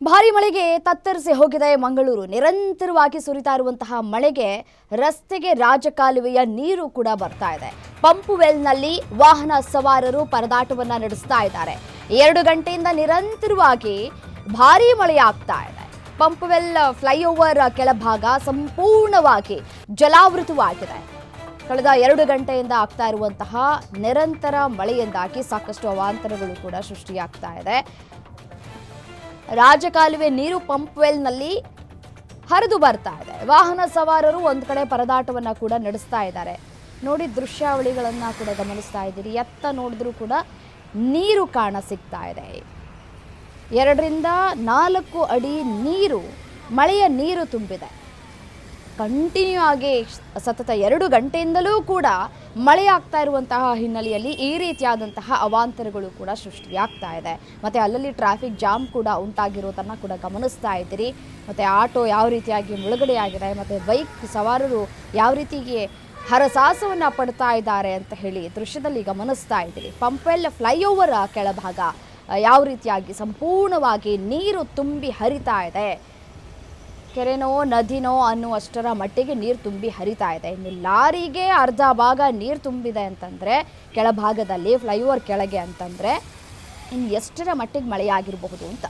ಭಾರಿ ಮಳೆಗೆ ತತ್ತರಿಸಿ ಹೋಗಿದೆ ಮಂಗಳೂರು. ನಿರಂತರವಾಗಿ ಸುರಿತಾ ಇರುವಂತಹ ಮಳೆಗೆ ರಸ್ತೆಗೆ ರಾಜಕಾಲುವೆಯ ನೀರು ಕೂಡ ಬರ್ತಾ ಇದೆ. ಪಂಪುವೆಲ್ನಲ್ಲಿ ವಾಹನ ಸವಾರರು ಪರದಾಟವನ್ನ ನಡೆಸ್ತಾ ಇದ್ದಾರೆ. 2 ಗಂಟೆಯಿಂದ ನಿರಂತರವಾಗಿ ಭಾರಿ ಮಳೆಯಾಗ್ತಾ ಇದೆ. ಪಂಪುವೆಲ್ ಫ್ಲೈಓವರ್ ಕೆಳಭಾಗ ಸಂಪೂರ್ಣವಾಗಿ ಜಲಾವೃತವಾಗಿದೆ. ಕಳೆದ 2 ಗಂಟೆಯಿಂದ ಆಗ್ತಾ ಇರುವಂತಹ ನಿರಂತರ ಮಳೆಯಿಂದಾಗಿ ಸಾಕಷ್ಟು ಅವಾಂತರಗಳು ಕೂಡ ಸೃಷ್ಟಿಯಾಗ್ತಾ ಇದೆ. ರಾಜಕಾಲುವೆ ನೀರು ಪಂಪ್ವೆಲ್ನಲ್ಲಿ ಹರಿದು ಬರ್ತಾ ಇದೆ. ವಾಹನ ಸವಾರರು ಒಂದು ಕಡೆ ಪರದಾಟವನ್ನ ಕೂಡ ನಡೆಸ್ತಾ ಇದ್ದಾರೆ. ನೋಡಿ, ದೃಶ್ಯಾವಳಿಗಳನ್ನ ಕೂಡ ಗಮನಿಸ್ತಾ ಇದ್ದೀರಿ. ಎತ್ತ ನೋಡಿದ್ರೂ ಕೂಡ ನೀರು ಕಾಣ ಸಿಗ್ತಾ ಇದೆ. 2 ರಿಂದ 4 ಅಡಿ ನೀರು, ಮಳೆಯ ನೀರು ತುಂಬಿದೆ. ಕಂಟಿನ್ಯೂ ಆಗಿ ಸತತ 2 ಗಂಟೆಯಿಂದಲೂ ಕೂಡ ಮಳೆಯಾಗ್ತಾ ಇರುವಂತಹ ಹಿನ್ನೆಲೆಯಲ್ಲಿ ಈ ರೀತಿಯಾದಂತಹ ಅವಾಂತರಗಳು ಕೂಡ ಸೃಷ್ಟಿಯಾಗ್ತಾ ಇದೆ. ಮತ್ತು ಅಲ್ಲಲ್ಲಿ ಟ್ರಾಫಿಕ್ ಜಾಮ್ ಕೂಡ ಉಂಟಾಗಿರೋದನ್ನು ಕೂಡ ಗಮನಿಸ್ತಾ ಇದ್ದೀರಿ. ಮತ್ತು ಆಟೋ ಯಾವ ರೀತಿಯಾಗಿ ಮುಳುಗಡೆಯಾಗಿದೆ, ಮತ್ತು ಬೈಕ್ ಸವಾರರು ಯಾವ ರೀತಿಗೆ ಹರಸಾಹಸವನ್ನು ಪಡ್ತಾ ಇದ್ದಾರೆ ಅಂತ ಹೇಳಿ ದೃಶ್ಯದಲ್ಲಿ ಗಮನಿಸ್ತಾ ಇದ್ದೀರಿ. ಪಂಪ್ವೆಲ್ ಫ್ಲೈಓವರ್ ಕೆಳಭಾಗ ಯಾವ ರೀತಿಯಾಗಿ ಸಂಪೂರ್ಣವಾಗಿ ನೀರು ತುಂಬಿ ಹರಿತಾ ಇದೆ. ಕೆರೆನೋ ನದಿನೋ ಅನ್ನುವಷ್ಟರ ಮಟ್ಟಿಗೆ ನೀರು ತುಂಬಿ ಹರಿತಾ ಇದೆ. ಇನ್ನು ಲಾರಿಗೆ ಅರ್ಧ ಭಾಗ ನೀರು ತುಂಬಿದೆ ಅಂತಂದರೆ, ಕೆಳಭಾಗದಲ್ಲಿ ಫ್ಲೈಓವರ್ ಕೆಳಗೆ ಅಂತಂದರೆ ಇನ್ನು ಎಷ್ಟರ ಮಟ್ಟಿಗೆ ಮಳೆಯಾಗಿರಬಹುದು ಅಂತ